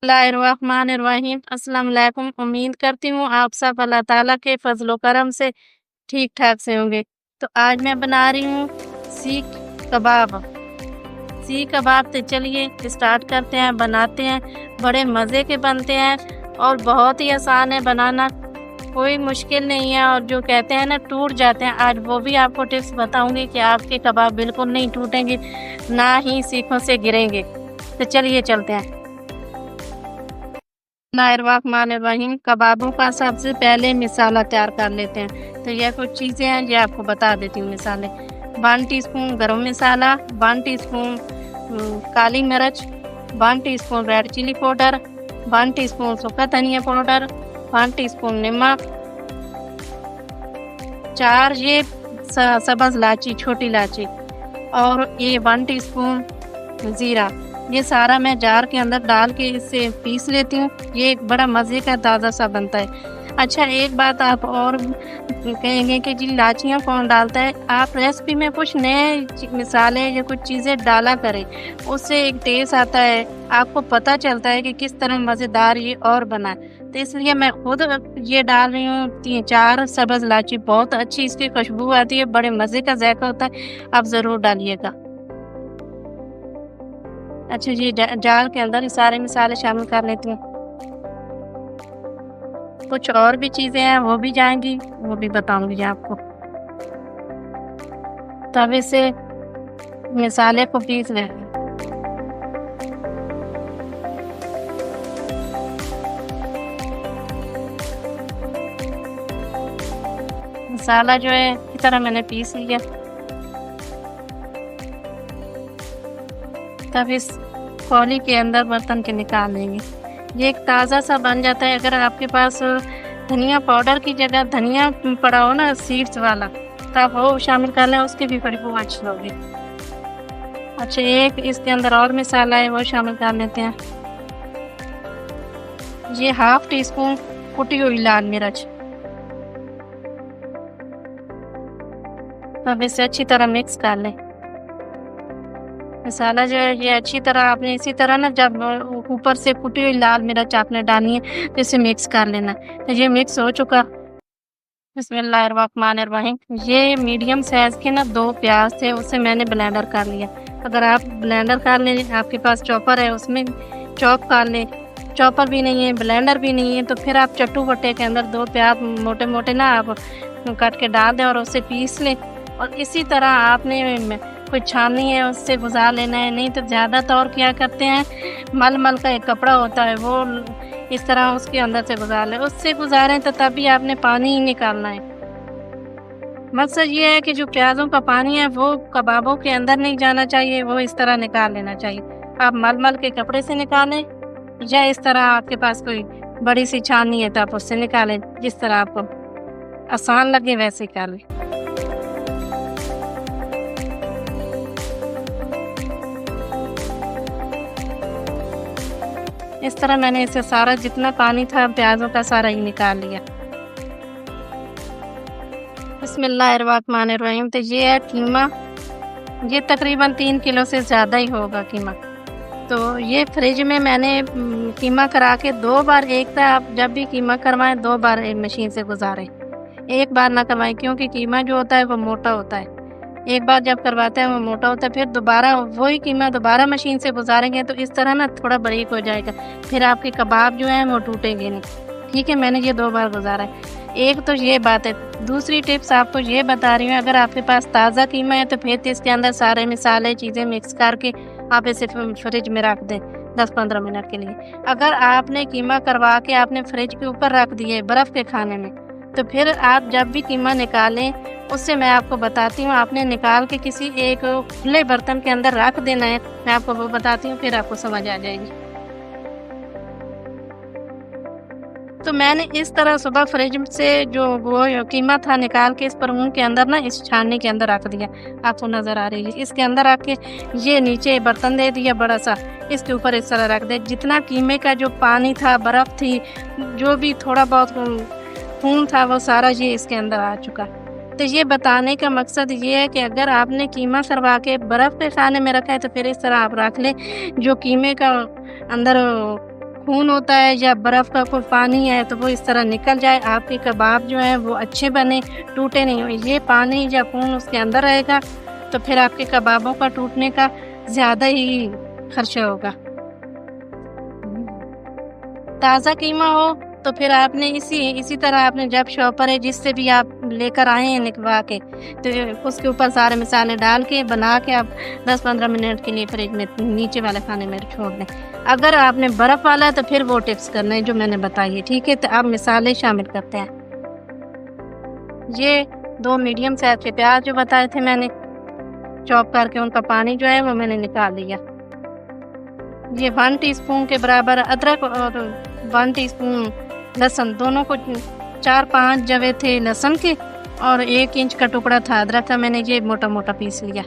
बिस्मिल्लाहिर्रहमानिर्रहीम। अस्सलाम वालेकुम। उम्मीद करती हूँ आप सब अल्लाह ताला के फज़्ल व करम से ठीक-ठाक से होंगे। तो आज मैं बना रही हूँ सीख कबाब। सीख कबाब तो चलिए स्टार्ट करते हैं, बनाते हैं। बड़े मज़े के बनते हैं और बहुत ही आसान है बनाना, कोई मुश्किल नहीं है। और जो कहते हैं ना टूट जाते हैं, आज वो भी आपको टिप्स बताऊँगी कि आपके कबाब बिल्कुल नहीं टूटेंगे, ना ही सीखों से गिरेंगे। तो चलिए चलते हैं। बिस्मिल्लाहिर्रहमानिर्रहीम। कबाबों का सबसे पहले मसाला तैयार कर लेते हैं। तो यह कुछ चीज़ें हैं जो आपको बता देती हूँ मसाले। 1 टीस्पून गरम मसाला, 1 टीस्पून काली मिर्च, 1 teaspoon red chilli powder, 1 teaspoon सूखा धनिया पाउडर, 1 टीस्पून नमक, 4 ये सब्ज़ इलायची, छोटी इलायची और ये 1 टीस्पून ज़ीरा। ये सारा मैं जार के अंदर डाल के इसे पीस लेती हूँ। ये एक बड़ा मज़े का ताज़ा सा बनता है। अच्छा, एक बात आप और कहेंगे कि जी इलायचियाँ कौन डालता है? आप रेसिपी में कुछ नए मसाले या कुछ चीज़ें डाला करें, उससे एक टेस्ट आता है, आपको पता चलता है कि किस तरह मज़ेदार ये और बना है। तो इसलिए मैं खुद ये डाल रही हूँ 3-4 सब्ज़ इलायची, बहुत अच्छी इसकी खुशबू आती है, बड़े मज़े का ज़ायका होता है, आप ज़रूर डालिएगा। अच्छा जी, जार के अंदर ये सारे मसाले शामिल कर लेती हूँ। कुछ और भी चीज़ें हैं वो भी जाएँगी, वो भी बताऊँगी आपको। तवे से मसाले को पीस लें। मसाला जो है इस तरह मैंने पीस लिया। तब इस कौली के अंदर बर्तन के निकाल लेंगे। ये एक ताज़ा सा बन जाता है। अगर आपके पास धनिया पाउडर की जगह धनिया पड़ा हो ना सीड्स वाला, तो आप वो शामिल कर लें, उसकी भी खुशबू अच्छी होगी। अच्छा, एक इसके अंदर और मसाला है वो शामिल कर लेते हैं। ये 1/2 टीस्पून कुटी हुई लाल मिर्च। अब इसे अच्छी तरह मिक्स कर लें। मसाला जो है ये अच्छी तरह आपने इसी तरह ना जब ऊपर से कुटी हुई लाल मिर्च आपने डालनी है तो इसे मिक्स कर लेना है। तो ये मिक्स हो चुका। बिस्मिल्लाहिर्रहमानिर्रहीम। ये मीडियम साइज़ के ना 2 प्याज थे, उसे मैंने ब्लेंडर कर लिया। अगर आप ब्लेंडर कर लें, आपके पास चॉपर है उसमें चॉप कर लें। चॉपर भी नहीं है, ब्लेंडर भी नहीं है, तो फिर आप चट्टू बट्टे के अंदर 2 प्याज मोटे-मोटे ना आप काट के डाल दें और उसे पीस लें। और इसी तरह आपने कोई छाननी है उससे गुजार लेना है। नहीं तो ज़्यादातर क्या करते हैं, मलमल का एक कपड़ा होता है वो इस तरह उसके अंदर से गुजार लें। उससे गुजारें तो तभी आपने पानी ही निकालना है। मकसद ये है कि जो प्याज़ों का पानी है वो कबाबों के अंदर नहीं जाना चाहिए, वो इस तरह निकाल लेना चाहिए। आप मलमल के कपड़े से निकालें या इस तरह आपके पास कोई बड़ी सी छाननी है तो आप उससे निकालें, जिस तरह आपको आसान लगे वैसे ही कर लें। इस तरह मैंने इसे सारा जितना पानी था प्याज़ों का सारा ही निकाल लिया। बिस्मिल्लाहिर्रहमानिर्रहीम। तो ये है कीमा। ये तकरीबन 3 किलो से ज़्यादा ही होगा कीमा। तो ये फ्रिज में मैंने कीमा करा के 2 बार, एक तो आप जब भी कीमा करवाएँ 2 बार मशीन से गुजारें, एक बार ना करवाएँ, क्योंकि कीमा जो होता है वो मोटा होता है। एक बार जब करवाते हैं वो मोटा होता है, फिर दोबारा वही कीमा दोबारा मशीन से गुजारेंगे तो इस तरह ना थोड़ा बारीक हो जाएगा, फिर आपके कबाब जो हैं वो टूटेंगे नहीं। ठीक है, मैंने ये 2 बार गुजारा है। एक तो ये बात है। दूसरी टिप्स आपको ये बता रही हूँ, अगर आपके पास ताज़ा कीमा है तो फिर इसके अंदर सारे मसाले चीज़ें मिक्स करके आप इसे फ्रिज में रख दें 10-15 मिनट के लिए। अगर आपने कीमा करवा के आपने फ्रिज के ऊपर रख दिए बर्फ़ के खाने में, तो फिर आप जब भी कीमा निकालें उससे मैं आपको बताती हूँ, आपने निकाल के किसी एक खुले बर्तन के अंदर रख देना है। मैं आपको वो बताती हूँ, फिर आपको समझ आ जाएगी। तो मैंने इस तरह सुबह फ्रिज से जो वो कीमा था निकाल के इस परवून के अंदर ना इस छाननी के अंदर रख दिया, आपको नज़र आ रही है। इसके अंदर रख के ये नीचे बर्तन दे दिया बड़ा सा, इसके ऊपर इस तरह रख दे। जितना कीमे का जो पानी था, बर्फ़ थी, जो भी थोड़ा बहुत खून था, वो सारा ये इसके अंदर आ चुका। तो ये बताने का मकसद ये है कि अगर आपने कीमा करवा के बर्फ़ के खाने में रखा है तो फिर इस तरह आप रख लें, जो कीमे का अंदर खून होता है या बर्फ़ का कोई पानी है तो वो इस तरह निकल जाए, आपके कबाब जो हैं वो अच्छे बने, टूटे नहीं हो। ये पानी या खून उसके अंदर रहेगा तो फिर आपके कबाबों का टूटने का ज़्यादा ही खर्चा होगा। ताज़ा कीमा हो तो फिर आपने इसी तरह आपने जब शॉपर है जिससे भी आप लेकर आए हैं निकलवा के, तो उसके ऊपर सारे मसाले डाल के बना के आप 10-15 मिनट के लिए फ्रिज में नीचे वाले खाने में छोड़ दें। अगर आपने बर्फ़ वाला है तो फिर वो टिप्स करना है जो मैंने बताई है, ठीक है? तो अब मसाले शामिल करते हैं। ये 2 मीडियम साइज़ के प्याज़ जो बताए थे मैंने, चॉप करके उनका पानी जो है वो मैंने निकाल लिया। ये 1 टीस्पून के बराबर अदरक और 1 टीस्पून लहसुन, दोनों को 4-5 जवे थे लहसुन के और 1 इंच का टुकड़ा था अदरक का, मैंने ये मोटा-मोटा पीस लिया।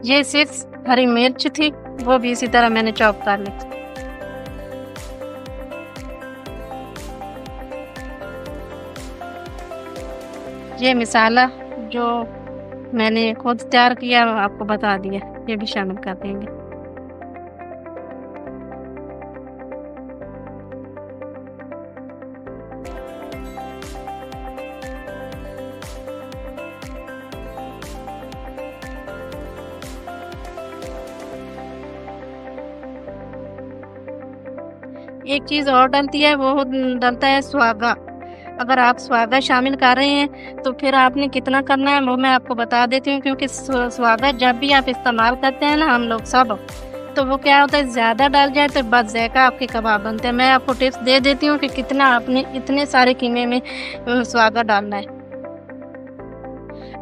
ये 6 हरी मिर्च थी, वो भी इसी तरह मैंने चॉप कर ली। ये मसाला जो मैंने खुद तैयार किया आपको बता दिया, ये भी शामिल कर देंगे। एक चीज़ और डलती है वो डलता है स्वागा। अगर आप स्वागा शामिल कर रहे हैं तो फिर आपने कितना करना है वो मैं आपको बता देती हूँ, क्योंकि स्वागा जब भी आप इस्तेमाल करते हैं ना हम लोग सब, तो वो क्या होता है ज़्यादा डाल जाए तो बदज़ायक़ा आपके कबाब बनते हैं। मैं आपको टिप्स दे देती हूँ कि कितना आपने इतने सारे कीमे में स्वागा डालना है।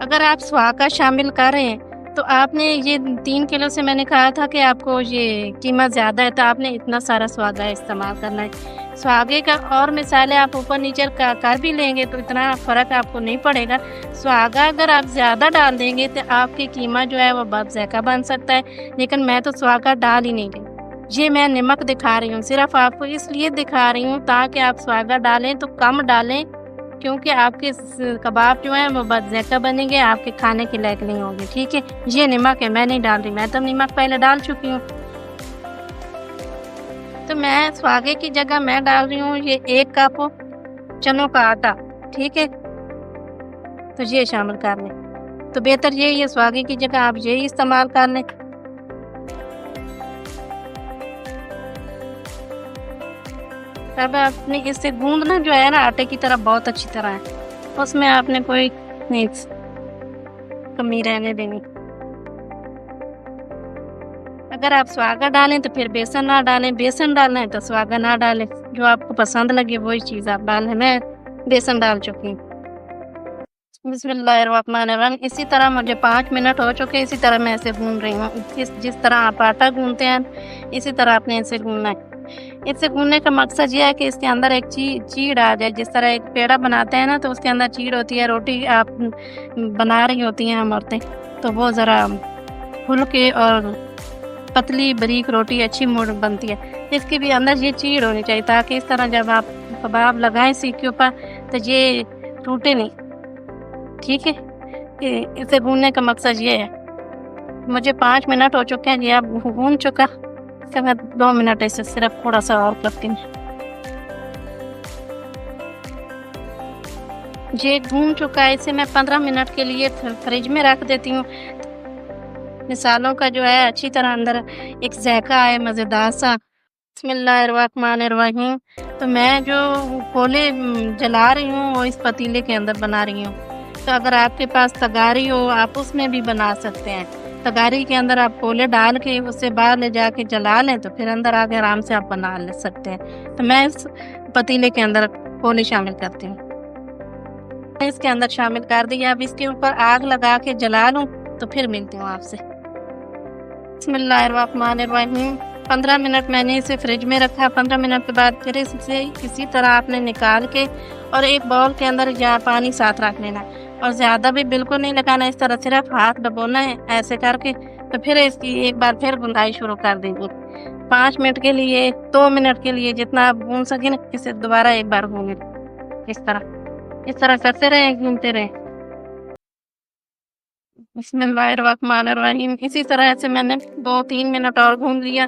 अगर आप स्वागा शामिल कर रहे हैं तो आपने ये 3 किलो से मैंने कहा था कि आपको ये कीमा ज़्यादा है तो आपने इतना सारा स्वागा इस्तेमाल करना है। स्वागे का और मिसालें आप ऊपर-नीचे कर भी लेंगे तो इतना फ़र्क आपको नहीं पड़ेगा। स्वागा अगर आप ज़्यादा डाल देंगे तो आपकी कीमा जो है वो बदज़ायक़ा बन सकता है, लेकिन मैं तो स्वागा डाल ही नहीं रही। ये मैं नमक दिखा रही हूँ, सिर्फ़ आपको इसलिए दिखा रही हूँ ताकि आप स्वागा डालें तो कम डालें, क्योंकि आपके कबाब जो हैं वो बदज़ायक़ा बनेंगे, आपके खाने के लायक नहीं होंगे, ठीक है? ये नमक है, मैं नहीं डाल रही, मैं तो नमक पहले डाल चुकी हूँ। तो मैं स्वागे की जगह मैं डाल रही हूँ ये 1 कप चनों का आटा, ठीक है? तो ये शामिल कर लें। तो बेहतर ये स्वागे की जगह आप यही इस्तेमाल कर लें। अब आपने इसे गूँदना जो है ना आटे की तरह बहुत अच्छी तरह है, उसमें आपने कोई नहीं कमी रहने देनी। अगर आप स्वागा डालें तो फिर बेसन ना डालें, बेसन डालना है तो स्वागा ना डालें, जो आपको पसंद लगे वही चीज़ आप डालें। मैं बेसन डाल चुकी हूँ। बिस्मिल्लाहिर्रहमानिर्रहीम। इसी तरह मुझे 5 मिनट हो चुके, इसी तरह मैं इसे गूँध रही हूँ। जिस तरह आप आटा गूँधते हैं इसी तरह आपने इसे गूँधना है। इसे गूँधने का मकसद ये है कि इसके अंदर एक चीड़ आ जाए। जिस तरह एक पेड़ा बनाते हैं ना तो उसके अंदर चीड़ होती है, रोटी आप बना रही होती हैं हम औरतें, तो वो ज़रा फुल के और पतली बारीक रोटी अच्छी बनती है। इसके भी अंदर ये चीड़ होनी चाहिए ताकि इस तरह जब आप कबाब लगाएं सीख के ऊपर तो ये टूटे नहीं, ठीक है? इसे गूँधने का मकसद ये है। मुझे 5 मिनट हो चुके हैं, ये अब गूँध चुका। इसके बाद 2 मिनट ऐसे सिर्फ थोड़ा सा और करती हूँ। ये गूँध चुका है, इसे मैं 15 मिनट के लिए फ्रिज में रख देती हूँ। मसालों का जो है अच्छी तरह अंदर एक ज़ायक़ा आए मज़ेदार सा। बिस्मिल्लाहिर्रहमानिर्रहीम। तो मैं जो कोले जला रही हूँ वो इस पतीले के अंदर बना रही हूँ। तो अगर आपके पास तगारी हो आप उसमें भी बना सकते हैं। तगारी के अंदर आप कोले डाल के उसे बाहर ले जाके जला लें तो फिर अंदर आके आराम से आप बना ले सकते हैं। तो मैं इस पतीले के अंदर कोले शामिल करती हूँ। इसके अंदर शामिल कर दिया। अब इसके ऊपर आग लगा के जला लूँ तो फिर मिलती हूँ आपसे। बिस्मिल्लाहिर्रहमानिर्रहीम। 15 मिनट मैंने इसे फ्रिज में रखा। 15 मिनट के बाद फिर इसे इसी तरह आपने निकाल के और एक बाउल के अंदर या पानी साथ रख लेना और ज़्यादा भी बिल्कुल नहीं लगाना। इस तरह सिर्फ हाथ डबोना है ऐसे करके। तो फिर इसकी एक बार फिर गुंदाई शुरू कर देंगे 5 मिनट के लिए, 2 मिनट के लिए, जितना आप गूंद सकें ना। इसे दोबारा एक बार गूंदें इस तरह करते रहें, घूमते रहें। बिस्मिल्लाहिर्रहमानिर्रहीम। इसी तरह से मैंने 2-3 मिनट और भून लिया।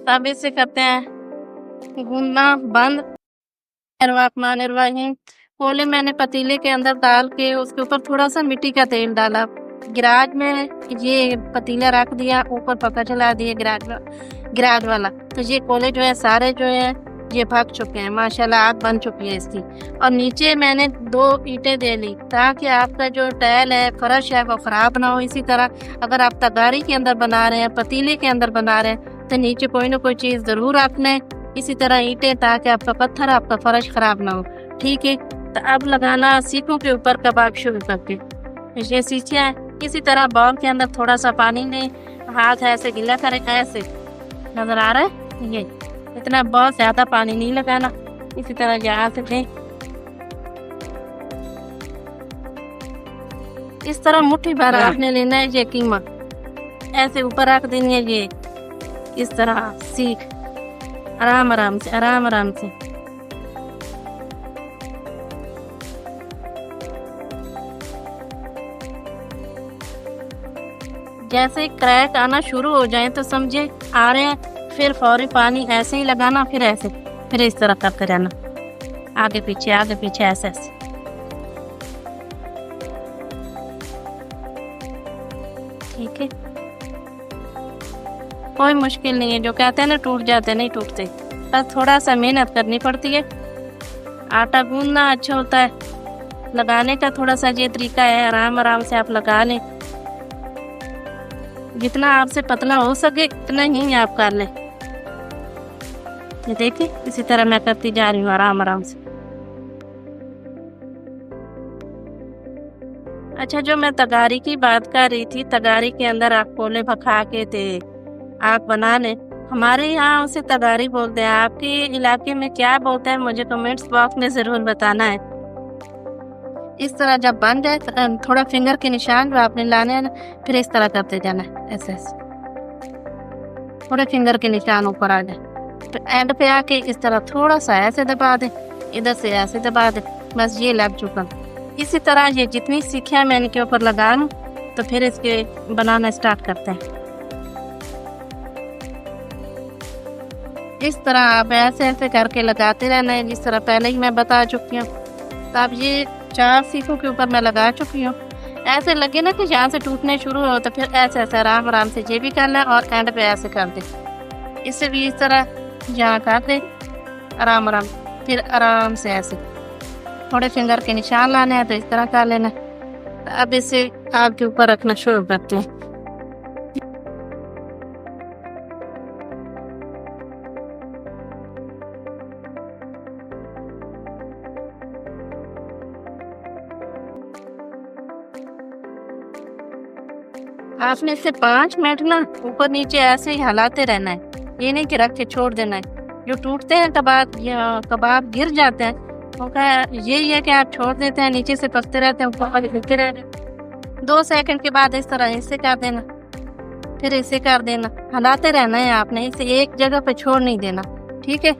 तब इसे करते हैं भूनना बंद। रहमानिर्रहीम। कोले मैंने पतीले के अंदर डाल के उसके ऊपर थोड़ा सा मिट्टी का तेल डाला। गिराज में ये पतीला रख दिया, ऊपर पका चला दिया गिराज वाला। तो ये कोले जो है सारे जो है ये पक चुके हैं, माशाल्लाह आग बन चुकी है इसकी। और नीचे मैंने 2 ईंटें दे ली ताकि आपका जो टाइल है, फर्श है वो ख़राब ना हो। इसी तरह अगर आप तगारी के अंदर बना रहे हैं, पतीले के अंदर बना रहे हैं, तो नीचे कोई ना कोई चीज़ ज़रूर रखना है। इसी तरह ईंटें, ताकि आपका पत्थर, आपका फर्श ख़राब ना हो। ठीक है, तो अब लगाना सीखों के ऊपर कबाब शुरू करके। ये सीखिए। इसी तरह बाउल के अंदर थोड़ा सा पानी लें, हाथ ऐसे गीला करें, ऐसे नज़र आ रहा है ये। इतना बहुत ज़्यादा पानी नहीं लगाना। इसी तरह यहाँ से लें, इस तरह मुट्ठी भर आपने लेना है ये कीमा। ऐसे ऊपर रख देनी है ये, इस तरह सीख आराम आराम से, आराम आराम से। जैसे क्रैक आना शुरू हो जाए तो समझे आ रहे हैं, फिर फौरी पानी ऐसे ही लगाना, फिर ऐसे, फिर इस तरह करते रहना, आगे पीछे ऐसे ऐसे। ठीक है, कोई मुश्किल नहीं है। जो कहते हैं ना टूट जाते, नहीं टूटते, बस थोड़ा सा मेहनत करनी पड़ती है। आटा गूंदना अच्छा होता है, लगाने का थोड़ा सा ये तरीका है, आराम आराम से आप लगा लें। जितना आपसे पतला हो सके इतना ही आप कर लें। ये देखिए, इसी तरह मैं करती जा रही हूँ आराम आराम से। अच्छा, जो मैं तगारी की बात कर रही थी, तगारी के अंदर आप कोले पका के थे आग बना लें। हमारे यहाँ उसे तगारी बोलते हैं, आपके इलाके में क्या बोलते हैं मुझे कमेंट्स बॉक्स में ज़रूर बताना है। इस तरह जब बन जाए तो थोड़ा फिंगर के निशान जो आपने लाने हैं ना, फिर इस तरह करते जाना है, ऐसे ऐसे थोड़े फिंगर के निशान ऊपर आ जाए, तो एंड पे आके इस तरह थोड़ा सा ऐसे दबा दें, इधर से ऐसे दबा दें, बस ये लग चुका। इसी तरह ये जितनी सीखियाँ मैं इनके ऊपर लगा लूँ, तो फिर इसके बनाना स्टार्ट करते हैं। इस तरह आप ऐसे ऐसे करके लगाते रहना है, जिस तरह पहले ही मैं बता चुकी हूँ। तो अब ये 4 सीखों के ऊपर मैं लगा चुकी हूँ। ऐसे लगे ना कि यहाँ से टूटने शुरू हो, तो फिर ऐसे ऐसे आराम आराम से ये भी करना और एंड पे ऐसे कर दे। इससे भी इस तरह यहाँ कर दे आराम आराम, फिर आराम से ऐसे थोड़े फिंगर के निशान लाने हैं, तो इस तरह कर लेना। तो अब इसे आग के ऊपर रखना शुरू करते हैं। आपने इसे 5 मिनट ना ऊपर नीचे ऐसे ही हिलाते रहना है, ये नहीं कि रख के छोड़ देना है। जो टूटते हैं कबाब या कबाब गिर जाते हैं, उनका यही है कि आप छोड़ देते हैं, नीचे से पकते रहते हैं, ऊपर गिरते रहते हैं। 2 सेकंड के बाद इस तरह इसे कर देना, फिर इसे कर देना, हिलाते रहना है आपने, इसे एक जगह पे छोड़ नहीं देना। ठीक है,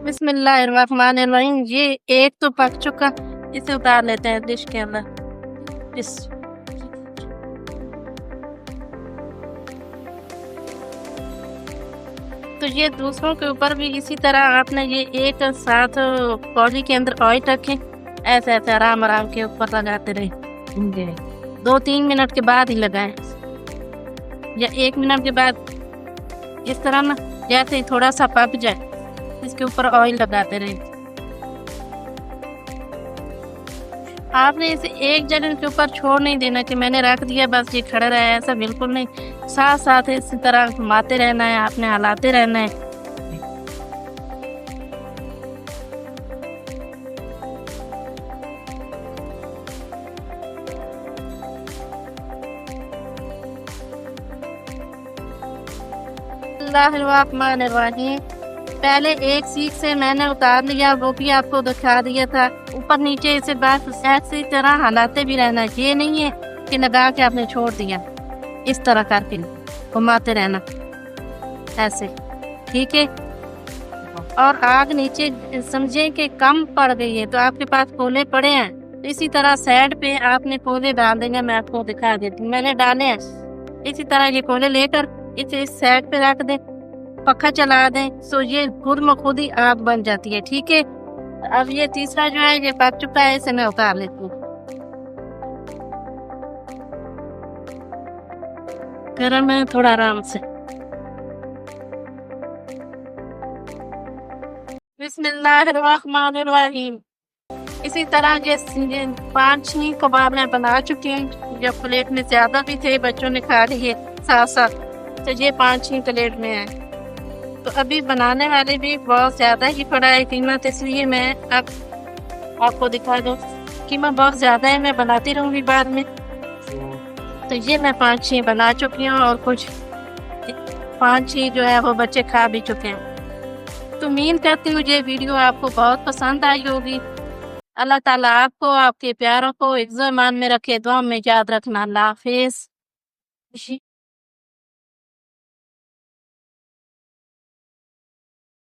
बिस्मिल्लाहिर्रहमानिर्रहीम। ये एक तो पक चुका, इसे उतार लेते हैं डिश के अंदर। इस तो ये दूसरों के ऊपर भी इसी तरह आपने ये एक साथ कौली के अंदर ऑयल रखें, ऐसे ऐसे आराम आराम के ऊपर लगाते रहे। 2-3 मिनट के बाद ही लगाएं, या 1 मिनट के बाद। इस तरह ना जैसे ही थोड़ा सा पक जाए, इसके ऊपर ऑयल लगाते रहे। आपने इसे एक जगह के ऊपर छोड़ नहीं देना कि मैंने रख दिया बस ये खड़ा रहा है, ऐसा बिल्कुल नहीं। साथ साथ इसी तरह घुमाते रहना है, आपने हिलाते रहना है। बिस्मिल्लाहिर्रहमानिर्रहीम। पहले एक सीख से मैंने उतार लिया, वो भी आपको दिखा दिया था। ऊपर नीचे इसे बस ऐसी तरह हिलाते भी रहना, ये नहीं है कि लगा के आपने छोड़ दिया। इस तरह करके घुमाते रहना ऐसे। ठीक है, और आग नीचे समझे कि कम पड़ गई है, तो आपके पास कोले पड़े हैं, इसी तरह साइड पे आपने कोले डाल देंगे। मैं आपको दिखा देती हूँ, मैंने डाले हैं। इसी तरह ये कोले लेकर इसे इस साइड पे रख दें, पखा चला दें, सो ये खुद म खुद ही आग बन जाती है। ठीक है, अब ये तीसरा जो है ये पक चुका है, इसे मैं उतार लेती हूँ। गरम है थोड़ा आराम से। बिस्मिल्लाहिर्रहमानिर्रहीम। इसी तरह ये 5 कबाब मैं बना चुकी हूँ। जब प्लेट में ज़्यादा भी थे, बच्चों ने खा लिए साथ साथ, तो ये 5 प्लेट में है। तो अभी बनाने वाले भी बहुत ज़्यादा ही पड़ा है कीमा, तो इसलिए मैं अब आपको दिखा दूँ। कीमा बहुत ज़्यादा है, मैं बनाती रहूँगी बाद में। तो ये मैं 5-6 बना चुकी हूँ और कुछ 5-6 जो है वो बच्चे खा भी चुके हैं। तो उम्मीद करती हूँ ये वीडियो आपको बहुत पसंद आई होगी। अल्लाह ताला आपको, आपके प्यारों को इज़्ज़त ईमान में रखे, दुआ में याद रखना। अल्लाह हाफ़िज़।